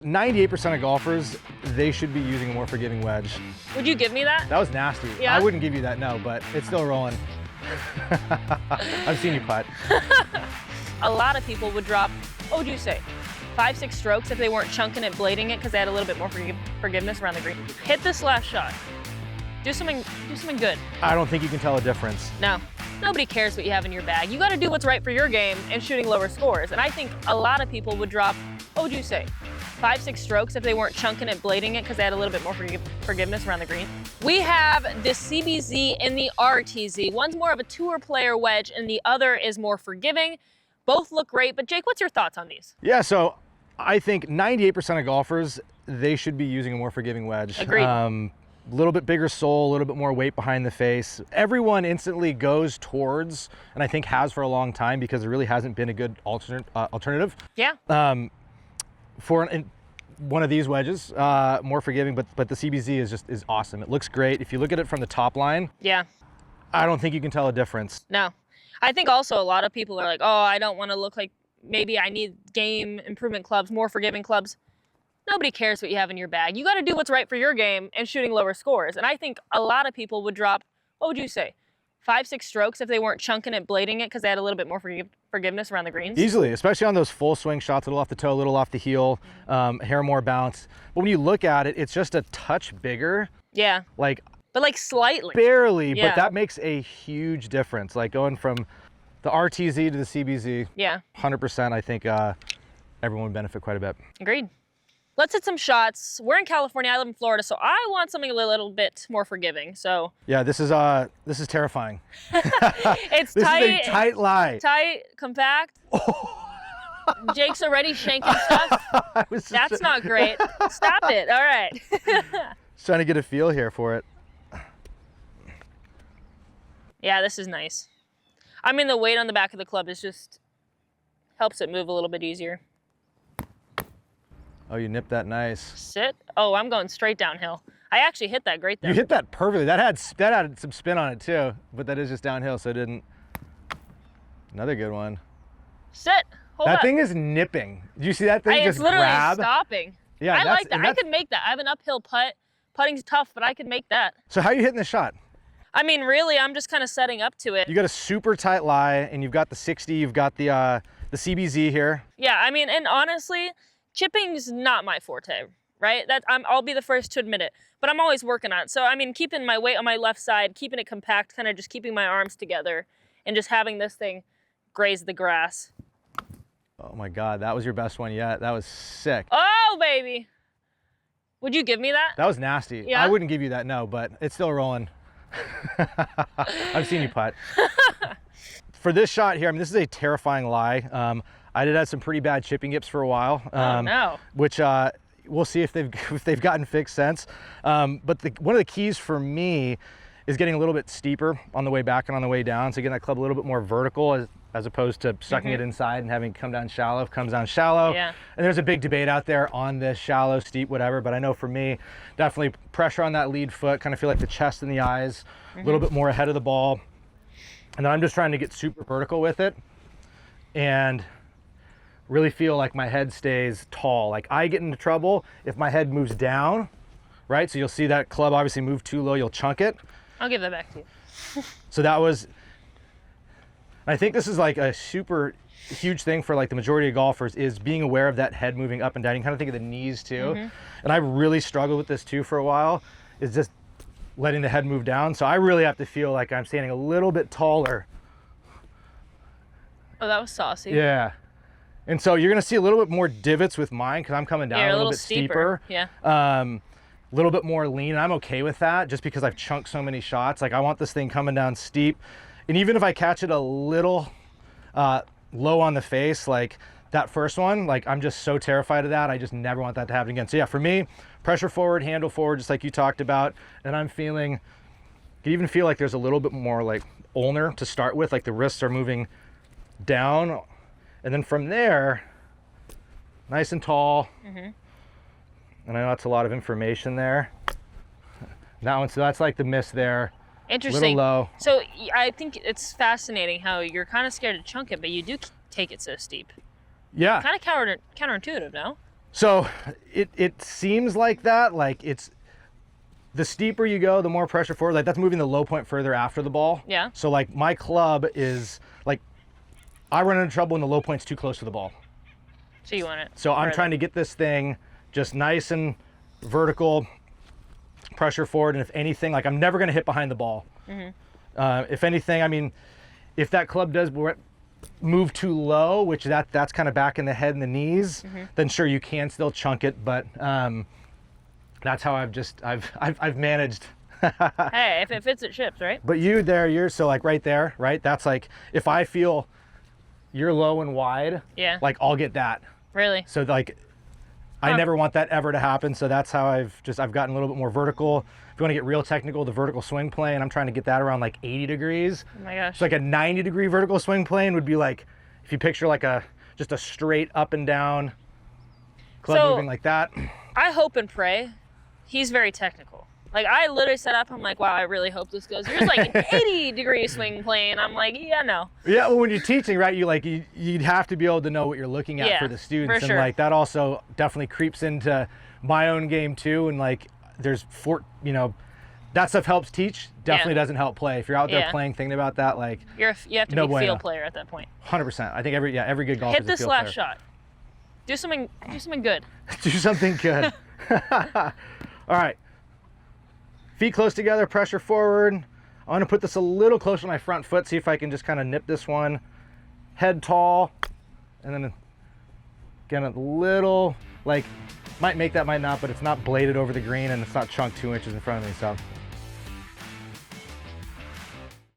98% of golfers, they should be using a more forgiving wedge. Would you give me that? That was nasty. Yeah? I wouldn't give you that, no, but it's still rolling. I've seen you putt. A lot of people would drop, what would you say, 5-6 strokes if they weren't chunking it, blading it, because they had a little bit more forgiveness around the green. Hit this last shot. Do something good. I don't think you can tell a difference. No, nobody cares what you have in your bag. You got to do what's right for your game and shooting lower scores. And I think a lot of people would drop, what would you say, 5-6 strokes if they weren't chunking it, blading it, because they had a little bit more forgiveness around the green. We have the CBZ and the RTZ. One's more of a tour player wedge and the other is more forgiving. Both look great, but Jake, what's your thoughts on these? Yeah, so I think 98% of golfers, they should be using a more forgiving wedge. Agreed. A little bit bigger sole, a little bit more weight behind the face. Everyone instantly goes towards, and I think has for a long time, because there really hasn't been a good alternative. Yeah. For one of these wedges, more forgiving, but the CBZ is awesome. It looks great. If you look at it from the top line, Yeah. I don't think you can tell a difference. No. I think also a lot of people are like, oh, I don't want to look like, maybe I need game improvement clubs, more forgiving clubs. Nobody cares what you have in your bag. You got to do what's right for your game and shooting lower scores. And I think a lot of people would drop, what would you say, 5-6 strokes if they weren't chunking it, blading it, because they had a little bit more forgiveness around the greens? Easily, especially on those full swing shots, a little off the toe, a little off the heel, hair more bounce. But when you look at it, it's just a touch bigger. Yeah. But like slightly. Barely, Yeah. but that makes a huge difference. Like going from the RTZ to the CBZ. Yeah. 100%, I think everyone would benefit quite a bit. Agreed. Let's hit some shots. We're in California, I live in Florida, so I want something a little bit more forgiving, so. Yeah, this is terrifying. It's This tight. is a tight lie. Tight, compact. Jake's already shanking stuff. That's not great. Stop it, all right. Just trying to get a feel here for it. Yeah, this is nice. I mean, the weight on the back of the club is just, helps it move a little bit easier. Oh, you nipped that nice. Sit. Oh, I'm going straight downhill. I actually hit that great there. You hit that perfectly. That had some spin on it too, but that is just downhill, so it didn't. Another good one. Sit. Hold That up. thing is nipping. Did you see that thing It's just literally grab? stopping. Yeah, I like that. I could make that. I have an uphill putt. Putting's tough, but I could make that. So how are you hitting the shot? I mean, really, I'm just kind of setting up to it. You got a super tight lie, and you've got the 60. You've got the CBZ here. Yeah, I mean, and honestly, chipping's not my forte, right? I'll be the first to admit it, but I'm always working on it. So, I mean, keeping my weight on my left side, keeping it compact, kind of just keeping my arms together, and just having this thing graze the grass. Oh my God, that was your best one yet. That was sick. Oh, baby. Would you give me that? That was nasty. Yeah? I wouldn't give you that, no, but it's still rolling. I've seen you putt. For this shot here, I mean, this is a terrifying lie. I did have some pretty bad chipping yips for a while. Oh, no. Which we'll see if they've gotten fixed since. But one of the keys for me is getting a little bit steeper on the way back and on the way down. So getting that club a little bit more vertical as opposed to sucking it inside and having it come down shallow. If it comes down shallow. Yeah. And there's a big debate out there on this shallow, steep, whatever. But I know for me, definitely pressure on that lead foot, kind of feel like the chest and the eyes, a little bit more ahead of the ball. And then I'm just trying to get super vertical with it and really feel like my head stays tall. Like I get into trouble if my head moves down, right? So you'll see that club obviously move too low, you'll chunk it. I'll give that back to you. So that was, I think this is like a super huge thing for like the majority of golfers is being aware of that head moving up and down. You kind of think of the knees too. And I really struggled with this too for a while, is just letting the head move down. So I really have to feel like I'm standing a little bit taller. Oh, that was saucy. Yeah. And so you're gonna see a little bit more divots with mine because I'm coming down a little bit steeper. Yeah. A little bit more lean. I'm okay with that just because I've chunked so many shots. Like I want this thing coming down steep. And even if I catch it a little low on the face, like that first one, like I'm just so terrified of that. I just never want that to happen again. So yeah, for me, pressure forward, handle forward, just like you talked about. And I'm feeling, you can even feel like there's a little bit more like ulnar to start with, like the wrists are moving down. And then from there, nice and tall. And I know that's a lot of information there. That one, so that's like the miss there. Interesting. Little low. So I think it's fascinating how you're kind of scared to chunk it, but you do take it so steep. Yeah. Kind of counterintuitive, no? So it seems like that, like it's, the steeper you go, the more pressure forward, like that's moving the low point further after the ball. Yeah. So like my club is like, I run into trouble when the low point's too close to the ball. So you want it. So I'm further. trying to get this thing just nice and vertical, pressure forward, and if anything, like I'm never gonna hit behind the ball. If anything, I mean, if that club does move too low, which that's kind of back in the head and the knees, then sure, you can still chunk it, but that's how I've managed. Hey, if it fits, it ships, right? But you're so like right there, right? That's like, if I feel you're low and wide, Yeah. like I'll get that. Really? So like, I never want that ever to happen. So that's how I've gotten a little bit more vertical. If you want to get real technical, the vertical swing plane, I'm trying to get that around like 80 degrees. Oh my gosh. So like a 90-degree vertical swing plane would be like, if you picture like just a straight up and down club moving like that. I hope and pray he's very technical. Like I literally set up, I'm like, wow, I really hope this goes. Yours like an 80-degree swing plane. I'm like, yeah, no. Yeah, well, when you're teaching, right, you'd have to be able to know what you're looking at for the students. For sure. And like that also definitely creeps into my own game too. And like there's that stuff helps teach, definitely doesn't help play. If you're out there playing, thinking about that, like you have to be a field player at that point. 100%. I think every good golfer Hit is a this field last player. shot. Do something good. Do something good. All right. Feet close together, pressure forward. I'm gonna put this a little closer to my front foot, see if I can just kind of nip this one. Head tall, and then again a little, like, might make that, might not, but it's not bladed over the green and it's not chunked 2 inches in front of me, so